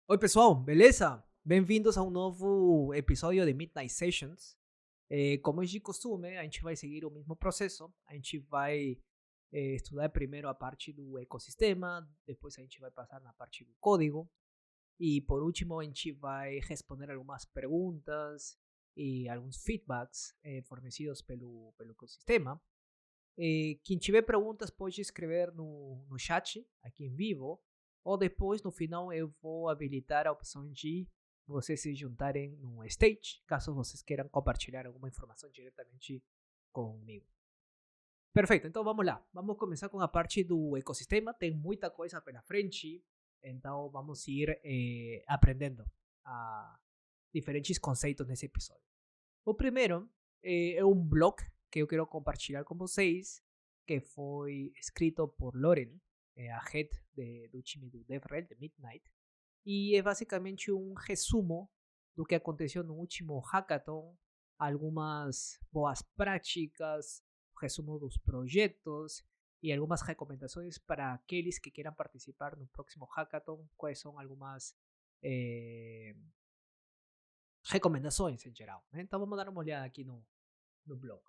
Oi, pessoal, beleza? Bem-vindos a um novo episódio de Midnight Sessions. Como é de costume, a gente vai seguir o mesmo processo. A gente vai estudar primeiro a parte do ecossistema, depois a gente vai passar na parte do código e, por último, a gente vai responder algumas perguntas e alguns feedbacks fornecidos pelo ecossistema. Quem tiver perguntas pode escrever no chat aqui em vivo, ou depois no final eu vou habilitar a opção de vocês se juntarem no stage, caso vocês queiram compartilhar alguma informação diretamente comigo. Perfeito, então vamos lá. Vamos começar com a parte do ecossistema. Tem muita coisa pela frente, então vamos ir aprendendo a diferentes conceitos nesse episódio. O primeiro é um blog que eu quero compartilhar com vocês, que foi escrito por Loren, a head do time do DevRel, de Midnight, e é basicamente um resumo do que aconteceu no último hackathon, algumas boas práticas, resumo dos projetos e algumas recomendações para aqueles que queiram participar no próximo hackathon, quais são algumas eh, recomendações em geral. Né? Então vamos dar uma olhada aqui no blog.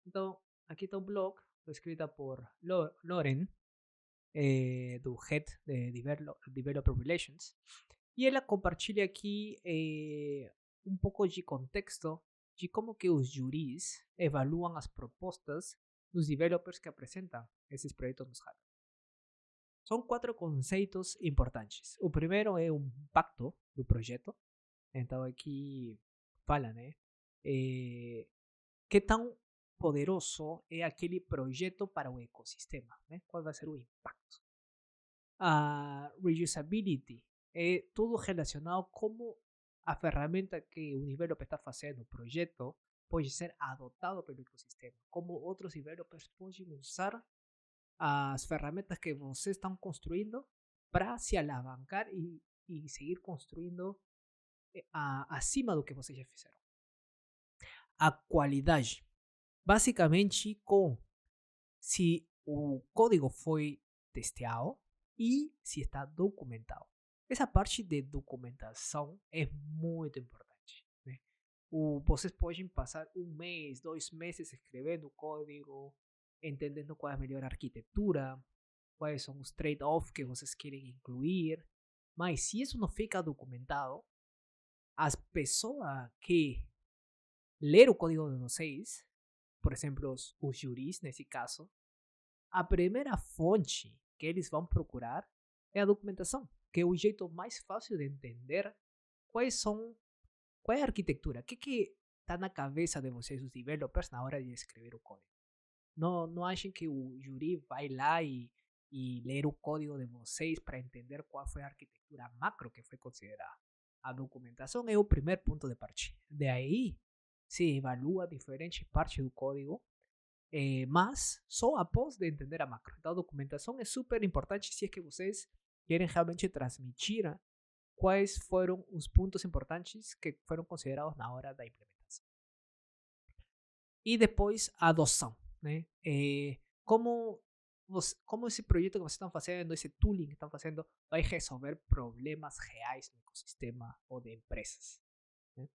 Então, aqui está o blog, escrita por Loren, do Head de Developer Relations, e ela compartilha aqui um pouco de contexto de como que os juris evaluam as propostas dos developers que apresentam esses projetos nos hackathons. São quatro conceitos importantes. O primeiro é o impacto do projeto. Então aqui fala, né? Que tão poderoso é aquele projeto para o ecossistema, né? Qual vai ser o impacto? A reusability é tudo relacionado a como a ferramenta que o developer está fazendo, o projeto, pode ser adotado pelo ecossistema, como outros developers podem usar as ferramentas que vocês estão construindo para se alavancar e seguir construindo acima do que vocês já fizeram. A qualidade, basicamente com se o código foi testeado e se está documentado. Essa parte de documentação é muito importante. Né? Vocês podem passar um mês, 2 meses escrevendo código, entendendo qual é a melhor arquitetura, quais são os trade-offs que vocês querem incluir, mas se isso não fica documentado, as pessoas que ler o código de vocês, por exemplo, os juris nesse caso, a primeira fonte que eles vão procurar é a documentação, que é o jeito mais fácil de entender qual é a arquitetura, o que está na cabeça de vocês, os developers, na hora de escrever o código. Não achem que o juri vai lá e ler o código de vocês para entender qual foi a arquitetura macro que foi considerada. A documentação é o primeiro ponto de partida. De aí se evalua diferentes partes do código, mas só após de entender a macro. Então a documentação é super importante se é que vocês querem realmente transmitir quais foram os pontos importantes que foram considerados na hora da implementação. E depois a adoção, né? Como esse projeto que vocês estão fazendo, esse tooling que estão fazendo, vai resolver problemas reais no ecossistema ou de empresas. Né?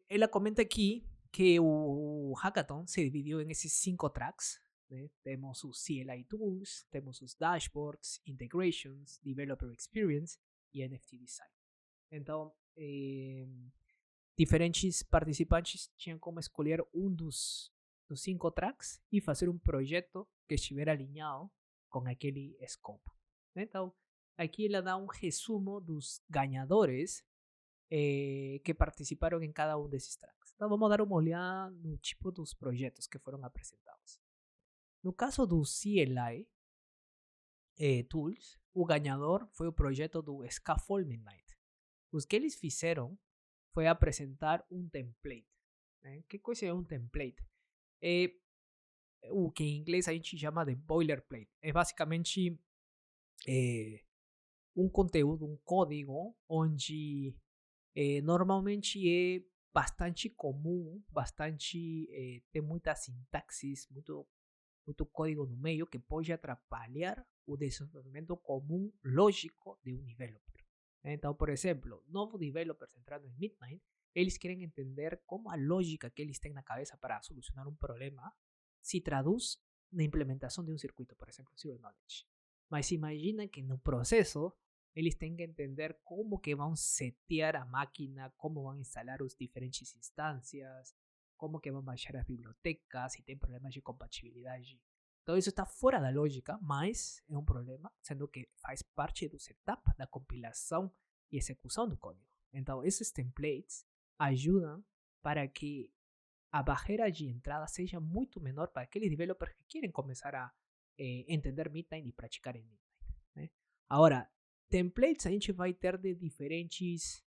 Ela comenta aqui que o hackathon se dividiu em esses 5 tracks. Né? Temos os CLI Tools, temos os Dashboards, Integrations, Developer Experience e NFT Design. Então, diferentes participantes tinham como escolher um dos 5 tracks e fazer um projeto que estivesse alinhado com aquele escopo. Então, aqui ela dá um resumo dos ganhadores que participaram em cada um desses tracks. Então, vamos dar uma olhada no tipo dos projetos que foram apresentados. No caso do CLI Tools, o ganhador foi o projeto do Scaffold Midnight. Os que eles fizeram foi apresentar um template. Né? Que coisa é um template? É o que em inglês a gente chama de boilerplate. É basicamente um conteúdo, um código, onde normalmente é bastante comum, tem muita sintaxe, muito muito código no meio que pode atrapalhar o desenvolvimento comum lógico de um developer. Então, por exemplo, novos developers entrando em Midnight, eles querem entender como a lógica que eles têm na cabeça para solucionar um problema se traduz na implementação de um circuito, por exemplo, Zero Knowledge. Mas imagina que no processo eles têm que entender como que vão setear a máquina, como vão instalar as diferentes instâncias, como que vão baixar as bibliotecas, se tem problemas de compatibilidade. Então isso está fora da lógica, mas é um problema, sendo que faz parte do setup, da compilação e execução do código. Então esses templates ajudam para que a barreira de entrada seja muito menor para aqueles developers que querem começar a entender Midnight e praticar em Midnight. Né? Agora, templates a gente vai ter de diferentes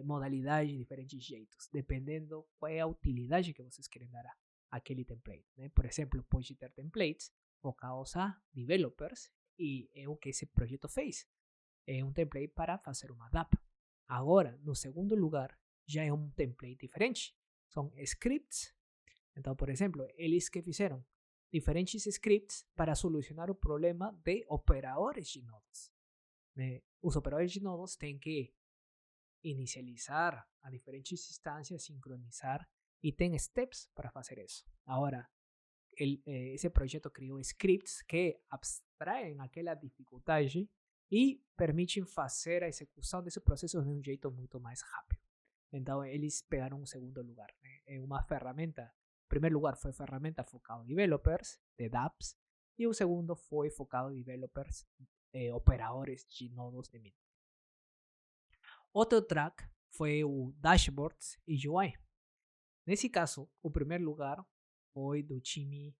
modalidades, diferentes jeitos, dependendo qual é a utilidade que vocês querem dar àquele template. Né? Por exemplo, pode ter templates focados a developers e é o que esse projeto fez. É um template para fazer uma DApp. Agora, no segundo lugar, já é um template diferente. São scripts. Então, por exemplo, eles que fizeram diferentes scripts para solucionar o problema de operadores de nodos. Os operadores de nodos têm que inicializar a diferentes instâncias, sincronizar e tem steps para fazer isso. Agora, esse projeto criou scripts que abstraem aquela dificuldade e permitem fazer a execução desse processo de um jeito muito mais rápido. Então, eles pegaram um segundo lugar. Né? É uma ferramenta. Em primeiro lugar, foi ferramenta focada em developers, de dApps, e o segundo foi focado em developers, operadores de nodos de Midnight. Outro track foi o Dashboards e UI. Nesse caso, o primeiro lugar foi do time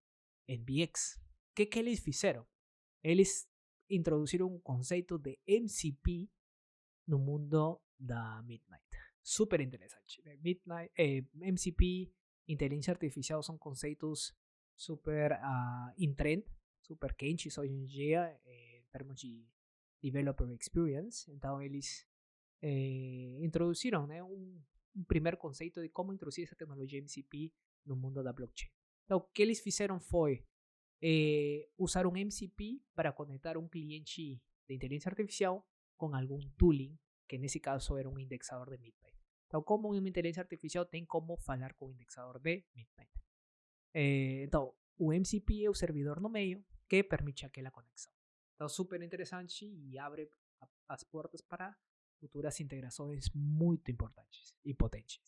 NBX. O que eles fizeram? Eles introduziram um conceito de MCP no mundo da Midnight. Super interessante. Midnight, MCP, inteligência artificial são conceitos super em trend, super quentes hoje em dia, em termos de developer experience. Então, eles introduziram, né, um primeiro conceito de como introduzir essa tecnologia MCP no mundo da blockchain. Então, o que eles fizeram foi usar um MCP para conectar um cliente de inteligência artificial com algum tooling, que nesse caso era um indexador de Midnight. Então, como uma inteligência artificial tem como falar com o indexador de Midnight. Então, o MCP é o servidor no meio que permite aquela conexão. Então, super interessante e abre as portas para futuras integrações muito importantes e potentes.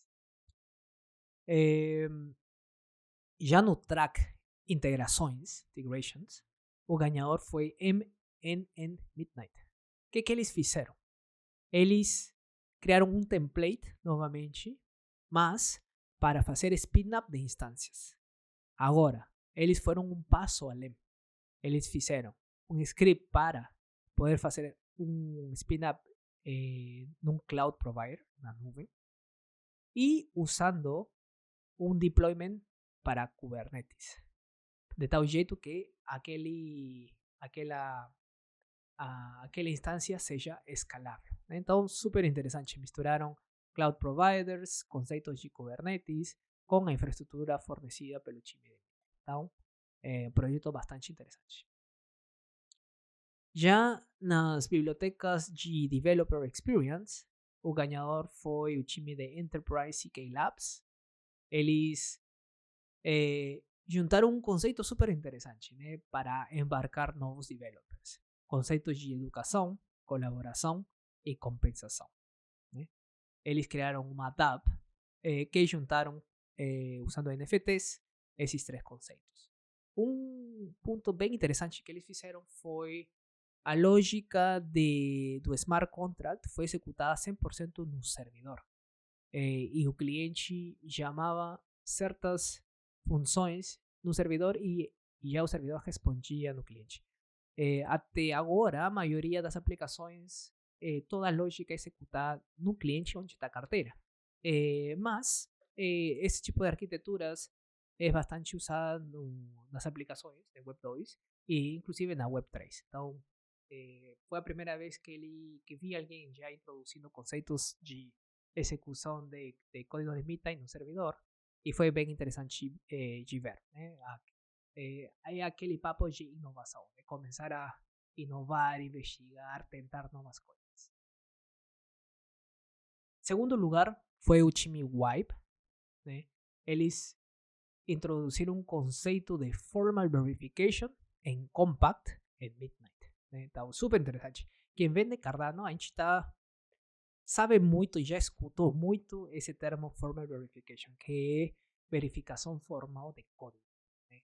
Já no track integrations, o ganhador foi MNN Midnight. O que eles fizeram? Eles criaram um template, novamente, mas para fazer spin-up de instâncias. Agora, eles foram um passo além. Eles fizeram um script para poder fazer um spin-up num cloud provider, na nuvem, e usando um deployment para Kubernetes. De tal jeito que aquela instância seja escalável. Então, super interessante. Misturaram cloud providers, conceitos de Kubernetes, com a infraestrutura fornecida pelo time de Midnight. Então, é um projeto bastante interessante. Já nas bibliotecas de Developer Experience, o ganhador foi o time de Enterprise CK Labs. Eles juntaram um conceito super interessante, né, para embarcar novos developers. Conceitos de educação, colaboração e compensação. Né? Eles criaram uma DApp que juntaram, usando NFTs, esses três conceitos. Um ponto bem interessante que eles fizeram foi a lógica do smart contract foi executada 100% no servidor. E o cliente chamava certas funções no servidor e já o servidor respondia no cliente. Até agora, a maioria das aplicações, toda a lógica é executada no cliente onde está a carteira. Mas esse tipo de arquiteturas é bastante usada nas aplicações de Web 2 e inclusive na Web 3. Então, foi a primeira vez que vi alguém já introduzindo conceitos de execução de código de Midnight no servidor e foi bem interessante de ver. Né? é aquele papo de inovação, de começar a inovar, investigar, tentar novas coisas. Segundo lugar foi o time Wipe, né? Eles introduziram um conceito de formal verification em Compact em Midnight, né? Então, super interessante. Quem vende Cardano, a gente sabe muito e já escutou muito esse termo formal verification, que é verificação formal de código, né?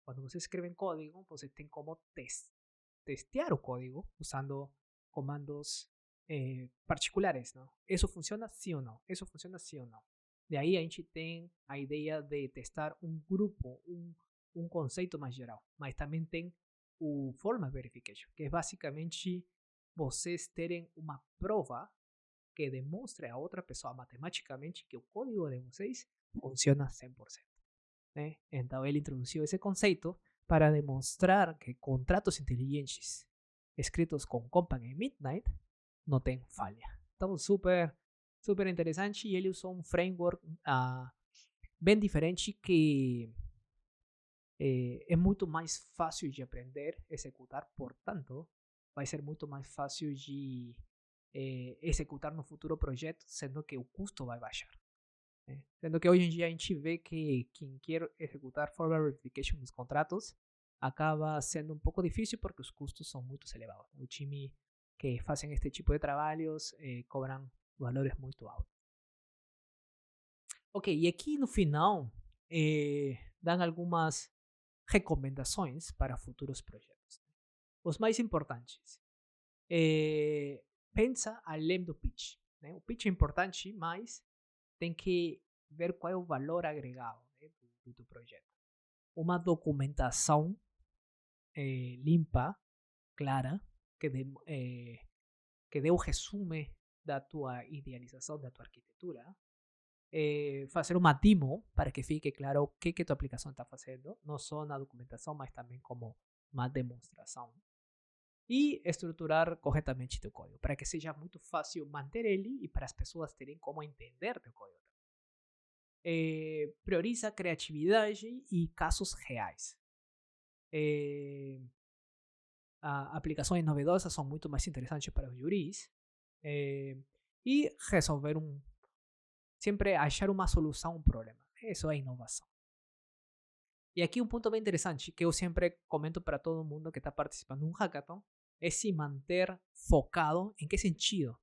Quando você escreve em código, você tem como testear o código usando comandos particulares, ¿no? ¿Eso funciona sí o no? ¿Eso funciona sí o no? De aí a gente tem a ideia de testar um grupo, um conceito mais geral. Mas também tem o Formal Verification, que é basicamente vocês terem uma prova que demonstre a outra pessoa matematicamente que o código de vocês funciona 100%. Né? Então ele introduziu esse conceito para demonstrar que contratos inteligentes escritos com Compact em Midnight não tem falha. Então, super interessante. E ele usou um framework bem diferente que é muito mais fácil de aprender, executar. Portanto, vai ser muito mais fácil de executar no futuro projeto, sendo que o custo vai baixar. Sendo que hoje em dia a gente vê que quem quer executar formal verification nos contratos acaba sendo um pouco difícil porque os custos são muito elevados. O time que fazem este tipo de trabalhos cobram valores muito altos. Ok, e aqui no final dão algumas recomendações para futuros projetos. Os mais importantes. Pensa além do pitch. Né? O pitch é importante, mas tem que ver qual é o valor agregado, né, do teu projeto. Uma documentação limpa, clara, que dê o resumo da tua idealização, da tua arquitetura. Fazer uma demo para que fique claro o que tua aplicação está fazendo, não só na documentação, mas também como uma demonstração. E estruturar corretamente teu código, para que seja muito fácil manter ele e para as pessoas terem como entender teu código. Prioriza criatividade e casos reais. Aplicações novedosas são muito mais interessantes para os juris. E resolver sempre achar uma solução a um problema. Isso é inovação. E aqui um ponto bem interessante que eu sempre comento para todo mundo que está participando de um hackathon é se manter focado. Em que sentido?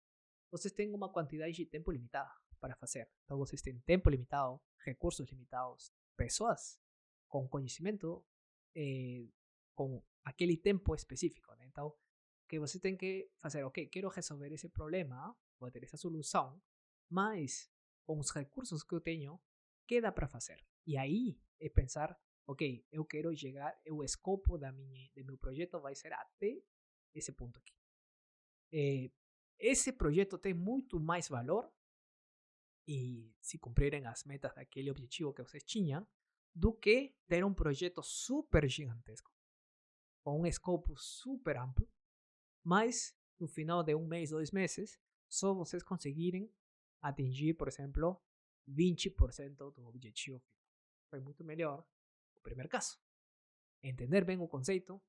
Vocês têm uma quantidade de tempo limitada para fazer. Então vocês têm tempo limitado, recursos limitados, pessoas com conhecimento com aquele tempo específico. Né? Então, que você tem que fazer, ok, quero resolver esse problema, vou ter essa solução, mas com os recursos que eu tenho, que dá para fazer? E aí é pensar, ok, eu quero chegar, o escopo do meu projeto vai ser até esse ponto aqui. Esse projeto tem muito mais valor e se cumprirem as metas daquele objetivo que vocês tinham, do que ter um projeto super gigantesco, com um escopo super amplo, mas no final de 1 mês, 2 meses, só vocês conseguirem atingir, por exemplo, 20% do objetivo final. Foi muito melhor o primeiro caso. Entender bem o conceito,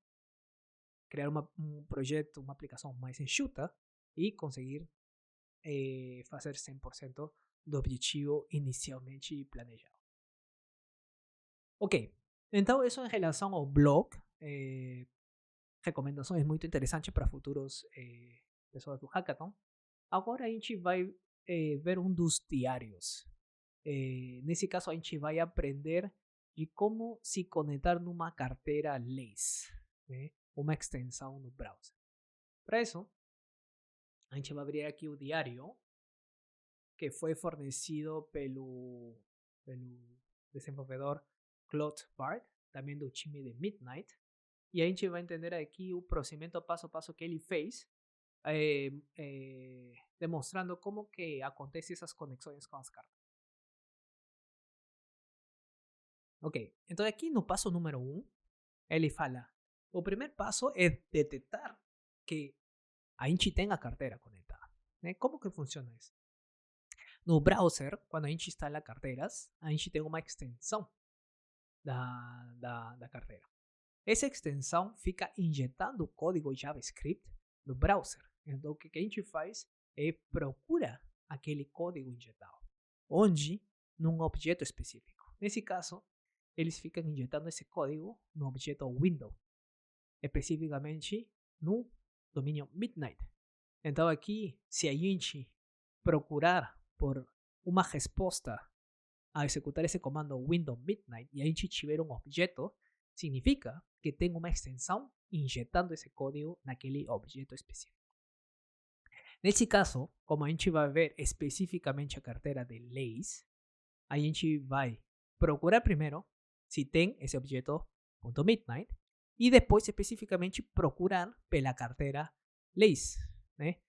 criar um projeto, uma aplicação mais enxuta e conseguir fazer 100% do objetivo inicialmente planejado. Ok, então isso em relação ao blog. Recomendações muito interessantes para futuros pessoas do hackathon. Agora a gente vai ver um dos diários. Nesse caso a gente vai aprender de como se conectar numa carteira Lace, né? Uma extensão no browser. Para isso, a gente vai abrir aqui o diário que foi fornecido pelo desenvolvedor Claude Bart, também do time de Midnight. E a gente vai entender aqui o procedimento passo a passo que ele fez, demonstrando como que acontecem essas conexões com as cartas. Ok, então aqui no passo número 1, ele fala, o primeiro passo é detectar que a gente tem a carteira conectada. Né? Como que funciona isso? No browser, quando a gente instala carteiras, a gente tem uma extensão. da carteira. Essa extensão fica injetando o código JavaScript no browser. Então, o que a gente faz é procura aquele código injetado, onde num objeto específico. Nesse caso, eles ficam injetando esse código no objeto window, especificamente no domínio midnight. Então, aqui, se a gente procurar por uma resposta a executar esse comando window midnight e a gente tiver um objeto, significa que tem uma extensão injetando esse código naquele objeto específico. Nesse caso, como a gente vai ver especificamente a carteira de leis, a gente vai procurar primeiro se tem esse objeto .midnight e depois especificamente procurar pela carteira leis, né?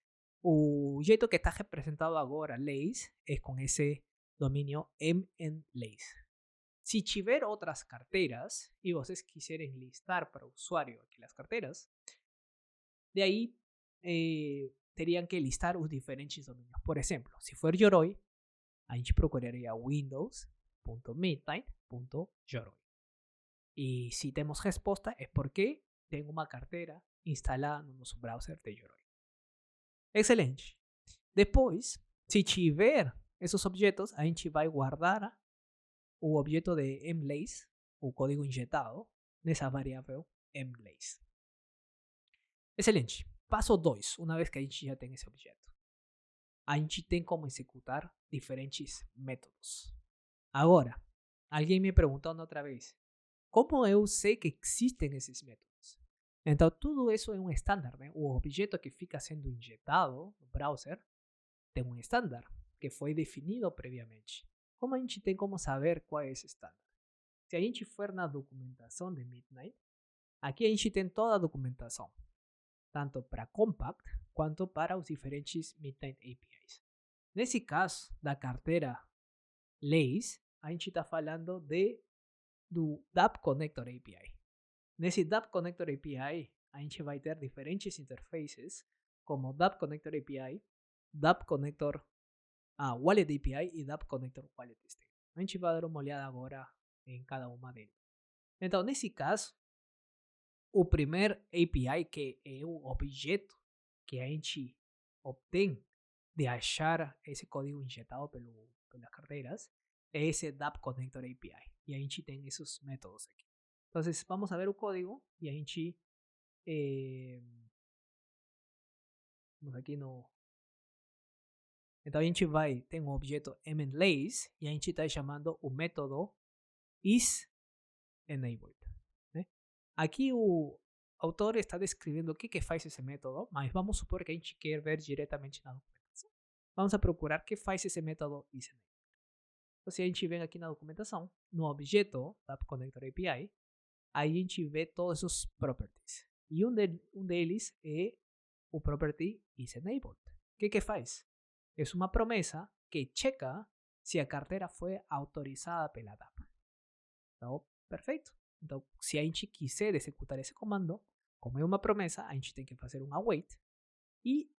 O jeito que está representado agora leis é com esse domínio mnleis. Se tiver outras carteiras e vocês quiserem listar para o usuário aquelas carteiras, de aí teriam que listar os diferentes domínios. Por exemplo, se for Yoroi, a gente procuraria windows.midnight.yoroi. E se temos resposta é porque tem uma carteira instalada no nosso browser de Yoroi. Excelente. Depois, se tiver esses objetos, a gente vai guardar o objeto de mlace, o código injetado, nessa variável mlace. Excelente. Passo 2, uma vez que a gente já tem esse objeto. A gente tem como executar diferentes métodos. Agora, alguém me perguntou outra vez, como eu sei que existem esses métodos? Então, tudo isso é um estándar, né? O objeto que fica sendo injetado no browser tem um estándar que foi definido previamente. Como a gente tem como saber qual é esse estándar? Se a gente for na documentação de Midnight, aqui a gente tem toda a documentação, tanto para Compact quanto para os diferentes Midnight APIs. Nesse caso da carteira leis, a gente está falando do dApp Connector API. Nesse dApp Connector API, a gente vai ter diferentes interfaces, como dApp Connector API, dApp Connector Wallet API e dApp Connector Wallet State. A gente vai dar uma olhada agora em cada uma deles. Então, nesse caso, o primeiro API, que é o objeto que a gente obtém de achar esse código injetado pelas carteiras, é esse dApp Connector API. E a gente tem esses métodos aqui. Então, vamos a ver o código e a gente... vamos aqui no... Então, a gente vai... Tem um objeto mnlace e a gente está chamando o método isEnabled. Né? Aqui o autor está descrevendo o que faz esse método, mas vamos supor que a gente quer ver diretamente na documentação. Vamos a procurar o que faz esse método isEnabled. Então, se a gente vem aqui na documentação, no objeto dApp Connector API, aí a gente vê todos os properties. E um deles é o property isEnabled. O que faz? É uma promessa que checa se a carteira foi autorizada pela dApp. Então, perfeito. Então, se a gente quiser executar esse comando, como é uma promessa, a gente tem que fazer um await e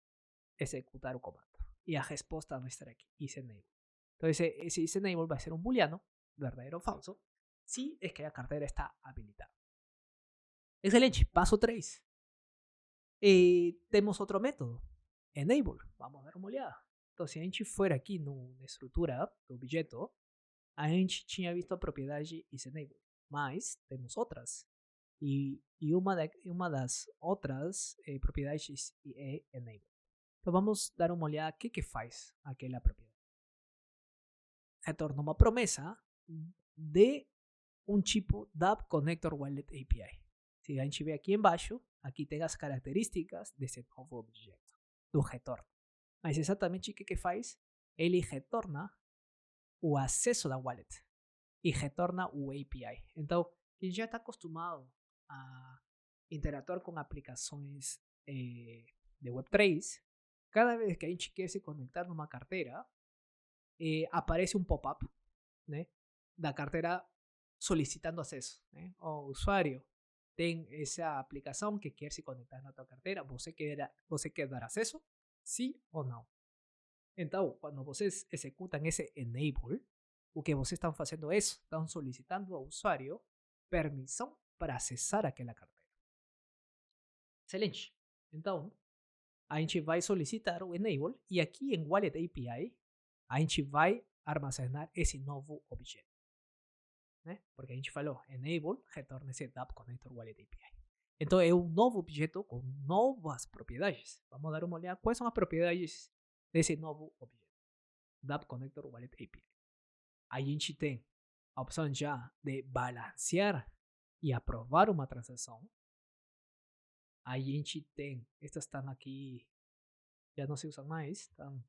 executar o comando. E a resposta vai estar aqui, isEnable. Então, esse isEnable vai ser um booleano, verdadeiro ou falso, se é que a carteira está habilitada. Excelente. Passo 3. Temos outro método, enable. Vamos dar uma olhada. Então, se a gente for aqui na estrutura do objeto, a gente tinha visto a propriedade isEnable, mas temos outras. E uma das outras propriedades é enable. Então, vamos dar uma olhada o que faz aquela propriedade. Retorna uma promessa de um tipo dApp Connector Wallet API. Se a gente vê aqui embaixo, aqui tem as características desse novo objeto, do retorno. Mas exatamente o que faz? Ele retorna o acesso da wallet e retorna o API. Então, quem já está acostumado a interagir com aplicações de Web3, cada vez que a gente quer se conectar numa carteira, aparece um pop-up, né, da carteira solicitando acesso. Né? O usuário tem essa aplicação que quer se conectar na tua carteira, você quer dar acesso? Sim ou não? Então, quando vocês executam esse enable, o que vocês estão fazendo é isso, estão solicitando ao usuário permissão para acessar aquela carteira. Excelente. Então, a gente vai solicitar o enable e aqui em Wallet API, a gente vai armazenar esse novo objeto. Né? Porque a gente falou, enable retorna esse dApp Connector Wallet API. Então, é um novo objeto com novas propriedades. Vamos dar uma olhada quais são as propriedades desse novo objeto. dApp Connector Wallet API. A gente tem a opção já de balancear e aprovar uma transação. A gente tem, estas estão aqui, já não se usam mais. Então,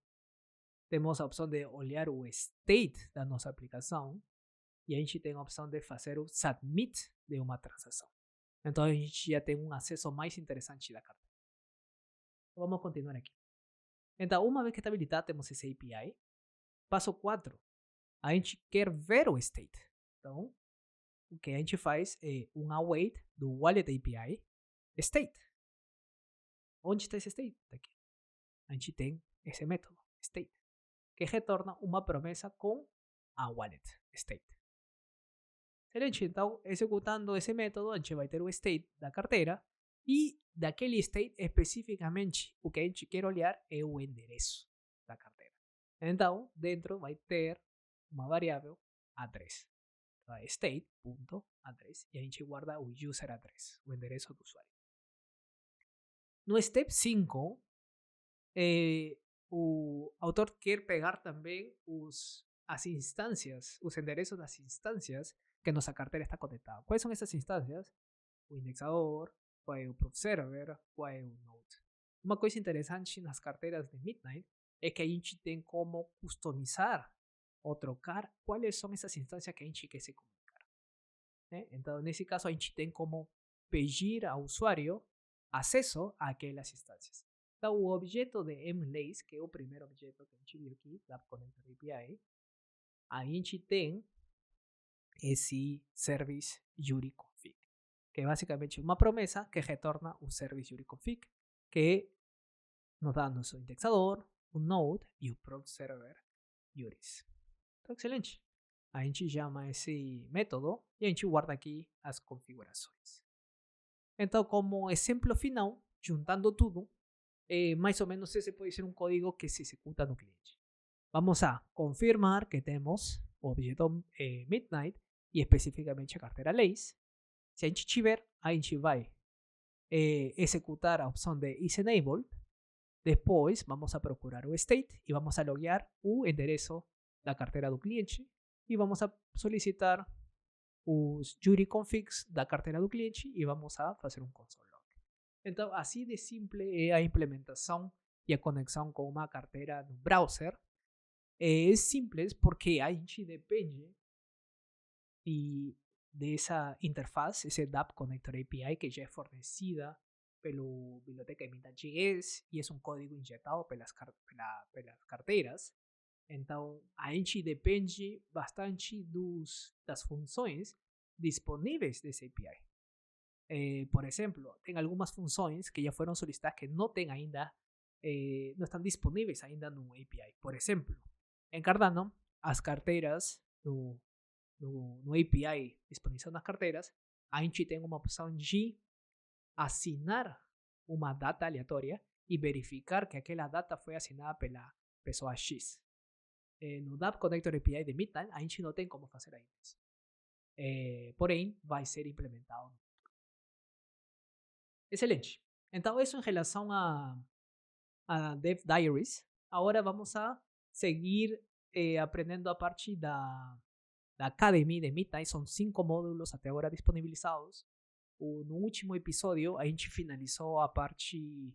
temos a opção de olhar o state da nossa aplicação. E a gente tem a opção de fazer o submit de uma transação. Então a gente já tem um acesso mais interessante da carteira. Vamos continuar aqui. Então, uma vez que está habilitado, temos esse API. Passo 4. A gente quer ver o state. Então, o que a gente faz é um await do Wallet API state. Onde está esse state? Está aqui. A gente tem esse método, state, que retorna uma promessa com a wallet state. Excelente. Então, executando esse método, a gente vai ter o state da carteira e daquele state, especificamente, o que a gente quer olhar é o endereço da carteira. Então, dentro vai ter uma variável address. Então, é state.address e a gente guarda o user address, o endereço do usuário. No step 5, o autor quer pegar também as instâncias, os endereços das instâncias que nossa carteira está conectada. Quais são essas instâncias? O indexador, qual é o proof server, qual é o node. Uma coisa interessante nas carteiras de Midnight é que a gente tem como customizar ou trocar quais são essas instâncias que a gente quer se comunicar. Né? Então, nesse caso, a gente tem como pedir ao usuário acesso àquelas instâncias. Então, o objeto de mlace, que é o primeiro objeto que a gente viu aqui, da Connector API, a gente tem esse service URI config, que é basicamente uma promessa que retorna um service URI config, que nos dá nosso indexador, um node e o prompt server URIs. Então, excelente. A gente chama esse método e a gente guarda aqui as configurações. Então, como exemplo final, juntando tudo, mais ou menos esse pode ser um código que se executa no cliente. Vamos a confirmar que temos o objeto Midnight e especificamente a carteira Lace. Se a gente tiver, a gente vai executar a opção de isEnabled. Depois, vamos a procurar o state e vamos a loguear o endereço da carteira do cliente e vamos a solicitar os URI configs da carteira do cliente e vamos a fazer um console log. Então, assim de simples é a implementação e a conexão com uma carteira no browser. É simples porque a gente depende dessa interface, esse dApp Connector API que já é fornecida pela biblioteca Midnight.js e é um código injetado pelas carteiras. Então, a gente depende bastante das funções disponíveis desse API. Por exemplo, tem algumas funções que já foram solicitadas que não tem ainda, não estão disponíveis ainda no API. Por exemplo, em Cardano, as carteiras no API disponibilizado nas carteiras, a gente tem uma opção de assinar uma data aleatória e verificar que aquela data foi assinada pela pessoa X. No dApp Connector API de Midnight, a gente não tem como fazer ainda isso. Porém, vai ser implementado. Excelente. Então, isso em relação a Dev Diaries. Agora vamos a seguir aprendendo a parte da Academy de Midnight. São 5 módulos até agora disponibilizados. No último episódio, a gente finalizou a parte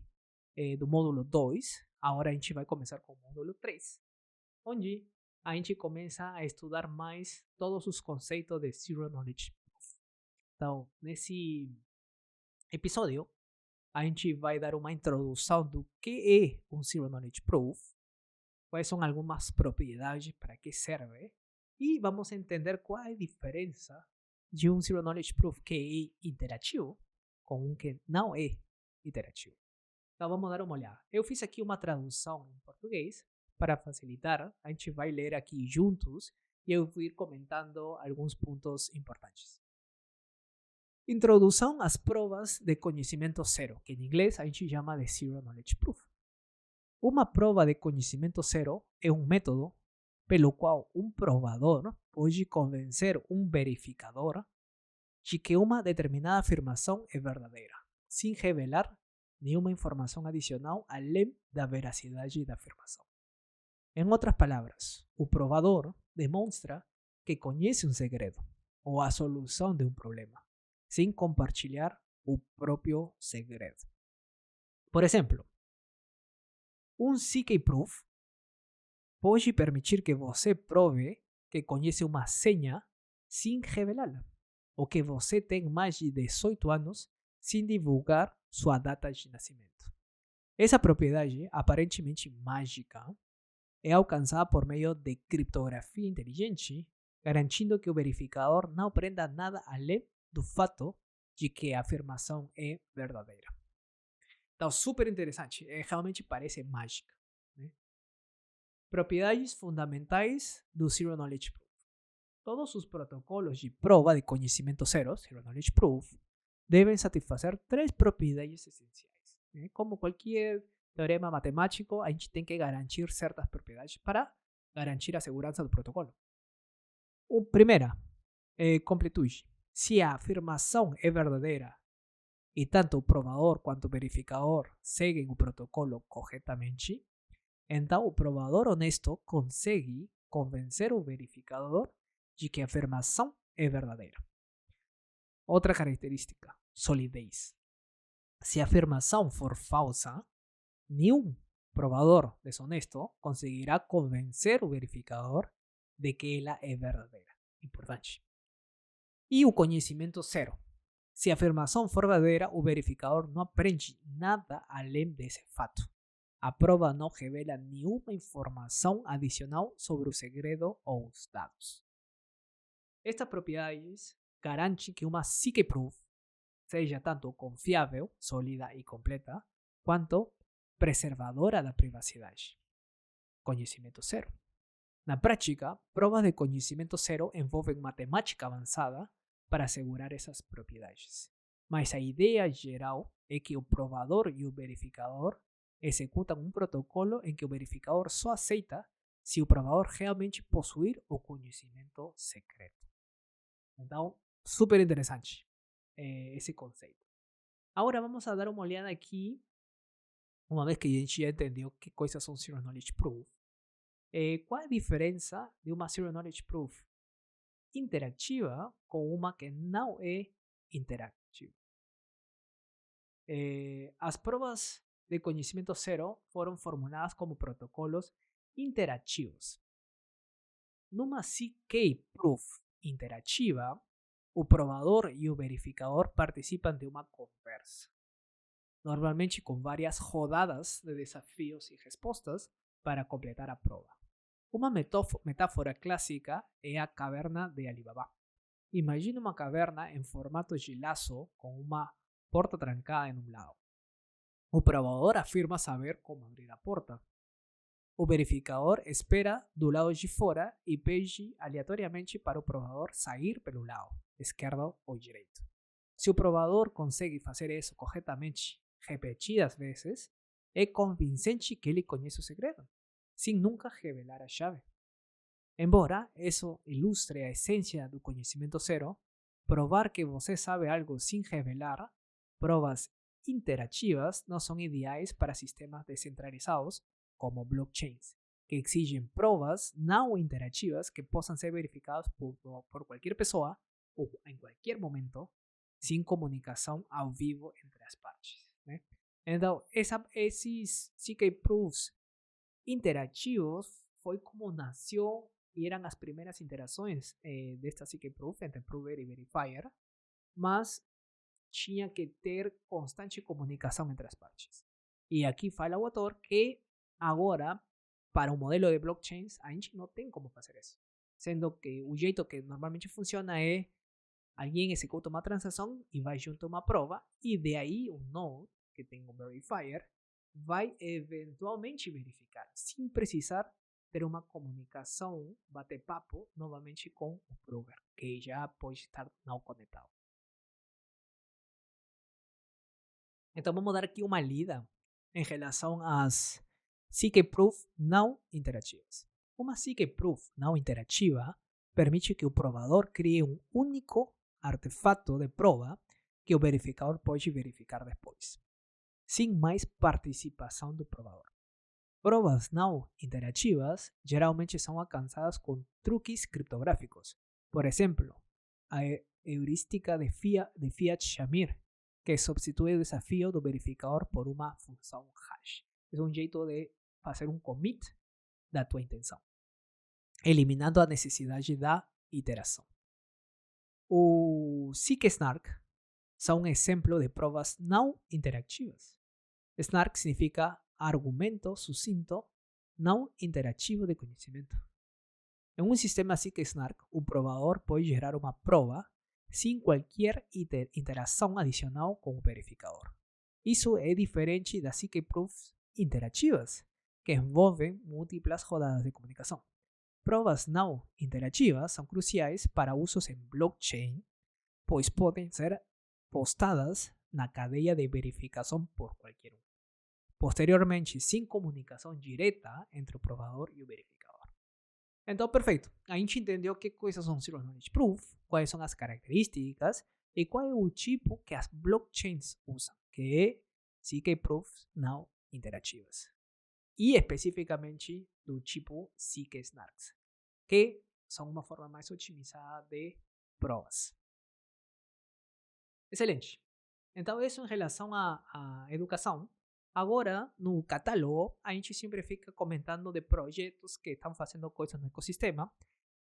do módulo 2. Agora a gente vai começar com o módulo 3. Onde a gente começa a estudar mais todos os conceitos de Zero Knowledge Proof. Então, nesse episódio, a gente vai dar uma introdução do que é um Zero Knowledge Proof, quais são algumas propriedades, para que serve, e vamos entender qual é a diferença de um Zero Knowledge Proof que é interativo com um que não é interativo. Então, vamos dar uma olhada. Eu fiz aqui uma tradução em português, para facilitar, a gente vai ler aqui juntos e eu vou ir comentando alguns pontos importantes. Introdução às provas de conhecimento zero, que em inglês a gente chama de Zero Knowledge Proof. Uma prova de conhecimento zero é um método pelo qual um provador pode convencer um verificador de que uma determinada afirmação é verdadeira, sem revelar nenhuma informação adicional além da veracidade da afirmação. Em outras palavras, o provador demonstra que conhece um segredo ou a solução de um problema, sem compartilhar o próprio segredo. Por exemplo, um CK Proof pode permitir que você prove que conhece uma senha sem revelá-la, ou que você tem mais de 18 anos sem divulgar sua data de nascimento. Essa propriedade, aparentemente mágica, é alcançada por meio de criptografia inteligente, garantindo que o verificador não aprenda nada além do fato de que a afirmação é verdadeira. Então, super interessante. Realmente parece mágica, né? Propriedades fundamentais do Zero Knowledge Proof. Todos os protocolos de prova de conhecimento zero, Zero Knowledge Proof, devem satisfazer 3 propriedades essenciais, né? Como qualquer teorema matemático, a gente tem que garantir certas propriedades para garantir a segurança do protocolo. Primeira, completude. Se a afirmação é verdadeira e tanto o provador quanto o verificador seguem o protocolo corretamente, então o provador honesto consegue convencer o verificador de que a afirmação é verdadeira. Outra característica, solidez. Se a afirmação for falsa, nenhum provador desonesto conseguirá convencer o verificador de que ela é verdadeira. Importante. E o conhecimento zero. Se a afirmação for verdadeira, o verificador não aprende nada além desse fato. A prova não revela nenhuma informação adicional sobre o segredo ou os dados. Estas propriedades garantem que uma CK Proof seja tanto confiável, sólida e completa, quanto preservadora da privacidade. Conhecimento zero. Na prática, provas de conhecimento zero envolvem matemática avançada para assegurar essas propriedades. Mas a ideia geral é que o provador e o verificador executam um protocolo em que o verificador só aceita se o provador realmente possuir o conhecimento secreto. Então, super interessante esse conceito. Agora vamos a dar uma olhada aqui, uma vez que a gente já entendeu que coisas são Zero Knowledge Proof. Qual a diferença de uma Zero Knowledge Proof interativa com uma que não é interativa? As provas de conhecimento zero foram formuladas como protocolos interativos. Numa CK Proof interativa, o provador e o verificador participam de uma conversa, normalmente com várias rodadas de desafios e respostas para completar a prova. Uma metáfora clássica é a caverna de Alibaba. Imagine uma caverna em formato de laço com uma porta trancada em um lado. O provador afirma saber como abrir a porta. O verificador espera do lado de fora e pede aleatoriamente para o provador sair pelo lado, esquerdo ou direito. Se o provador consegue fazer isso corretamente repetidas vezes, é convincente que ele conhece o segredo, sem nunca revelar a chave. Embora isso ilustre a essência do conhecimento zero, provar que você sabe algo sem revelar, provas interativas não são ideais para sistemas descentralizados como blockchains, que exigem provas não interativas que possam ser verificadas por qualquer pessoa ou em qualquer momento, sem comunicação ao vivo entre as partes, né? Então, esses CK Proofs interativos foi como nasceu e eram as primeiras interações desta CK Proof entre Prover e Verifier, mas tinha que ter constante comunicação entre as partes. E aqui fala o autor que agora, para um modelo de blockchains, a gente não tem como fazer isso. Sendo que o jeito que normalmente funciona é alguém executa uma transação e vai junto a uma prova, e de aí um node, que tem um verifier, vai eventualmente verificar, sem precisar ter uma comunicação, bater papo novamente com o prover, que já pode estar não conectado. Então vamos dar aqui uma lida em relação às CK Proof não interativas. Uma CK Proof não interativa permite que o provador crie um único artefato de prova que o verificador pode verificar depois, sem mais participação do provador. Provas não interativas geralmente são alcançadas com truques criptográficos. Por exemplo, a heurística de Fiat-Shamir, que substitui o desafio do verificador por uma função hash. É um jeito de fazer um commit da tua intenção, eliminando a necessidade da iteração. O SIG-Snark são um exemplo de provas não interativas. Snark significa argumento sucinto não interativo de conhecimento. Em um sistema SIG-Snark, o provador pode gerar uma prova sem qualquer interação adicional com o verificador. Isso é diferente das CK Proofs interativas, que envolvem múltiplas rodadas de comunicação. Provas não interativas são cruciais para usos em blockchain, pois podem ser postadas na cadeia de verificação por qualquer um. Posteriormente, sem comunicação direta entre o provador e o verificador. Então, perfeito. A gente entendeu que coisas são Zero Knowledge Proof, quais são as características e qual é o tipo que as blockchains usam, que é CK Proofs não interativas. E especificamente do tipo CK Snarks, que são uma forma mais otimizada de provas. Excelente. Então, isso em relação à educação. Agora, no catálogo, a gente sempre fica comentando de projetos que estão fazendo coisas no ecossistema.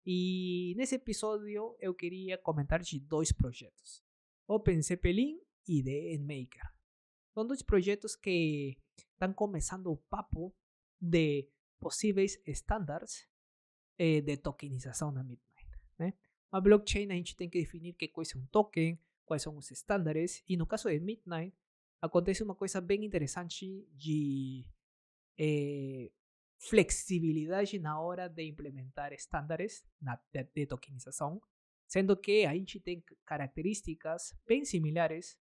E nesse episódio, eu queria comentar de dois projetos: OpenZeppelin e The Endmaker. São dois projetos que estão começando o papo de possíveis estándares de tokenização na Midnight, né? A blockchain, a gente tem que definir que coisa é um token, quais são os estándares, e no caso de Midnight, acontece uma coisa bem interessante de flexibilidade na hora de implementar estándares de tokenização, sendo que a gente tem características bem similares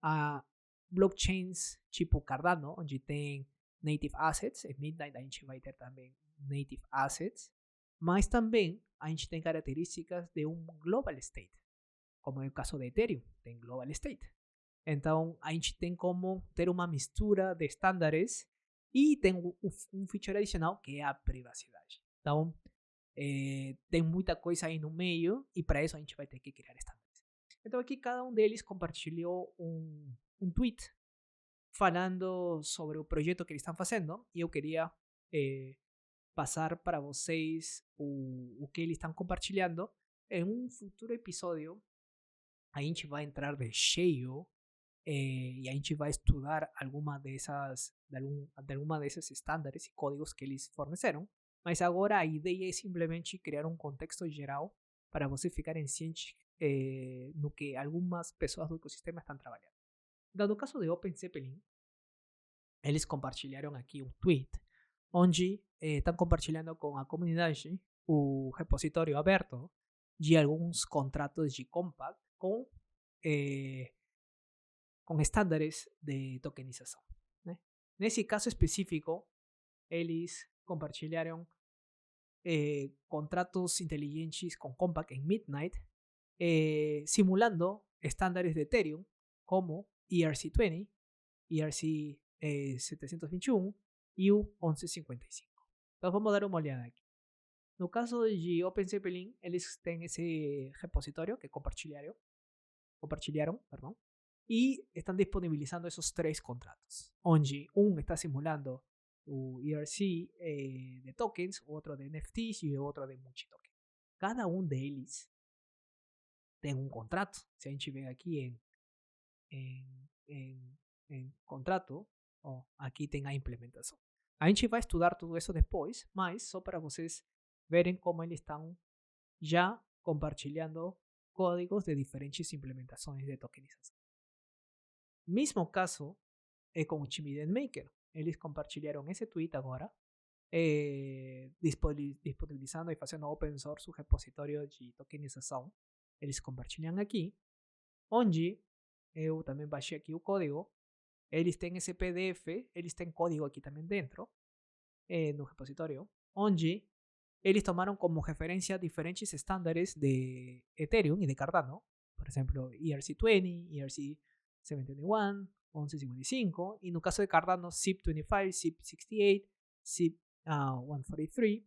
a blockchains tipo Cardano, onde tem native assets. Em Midnight a gente vai ter também native assets, mas também a gente tem características de um global state, como é o caso de Ethereum, tem global state. Então, a gente tem como ter uma mistura de estándares e tem um feature adicional que é a privacidade. Então, tem muita coisa aí no meio e para isso a gente vai ter que criar estándares. Então, aqui cada um deles compartilhou um tweet falando sobre o projeto que eles estão fazendo e eu queria passar para vocês o que eles estão compartilhando. Em um futuro episódio, a gente vai entrar de cheio e a gente vai estudar alguma desses estándares e códigos que eles forneceram. Mas agora a ideia é simplesmente criar um contexto geral para vocês ficarem cientes no que algumas pessoas do ecossistema estão trabalhando. Então, no caso de OpenZeppelin, eles compartilharam aqui um tweet onde estão compartilhando com a comunidade o repositório aberto de alguns contratos de Compact com estándares de tokenização, né? Nesse caso específico, eles compartilharam contratos inteligentes com Compact em Midnight, simulando estándares de Ethereum como ERC20, ERC721 e o 1155. Então vamos dar uma olhada aqui. No caso de OpenZeppelin, eles têm esse repositório que compartilharam, e estão disponibilizando esses três contratos, onde um está simulando o ERC de tokens, outro de NFTs e outro de multitoken. Cada um deles tem um contrato. Se a gente vê aqui em contrato, aqui tem a implementação. A gente vai estudar tudo isso depois, mas só para vocês verem como eles estão já compartilhando códigos de diferentes implementações de tokenização. Mesmo caso é com o time de Endmaker. Eles compartilharam esse tweet agora disponibilizando e fazendo open source o repositório de tokenização. Eles compartilham aqui, onde eu também baixei aqui o código. Eles têm esse PDF, eles têm código aqui também dentro, no repositório, onde eles tomaram como referência diferentes estándares de Ethereum e de Cardano, por exemplo, ERC20, ERC721, 1155, y no caso de Cardano, SIP25, SIP68, SIP143,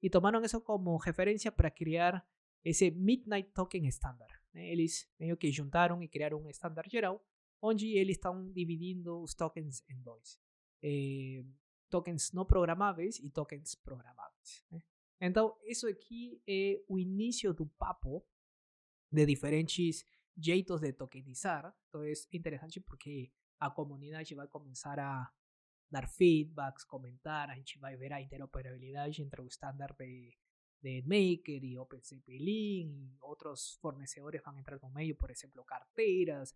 y tomaron eso como referencia para crear esse Midnight Token estándar. Eles meio que juntaram e criaram um estándar geral, onde eles estão dividindo os tokens em dois. Tokens não programáveis e tokens programáveis. Então, isso aqui é o início do papo de diferentes jeitos de tokenizar. Então, é interessante porque a comunidade vai começar a dar feedbacks, comentar, a gente vai ver a interoperabilidade entre o estándar de Maker e OpenCPLink, e outros fornecedores vão entrar no meio, por exemplo, carteiras,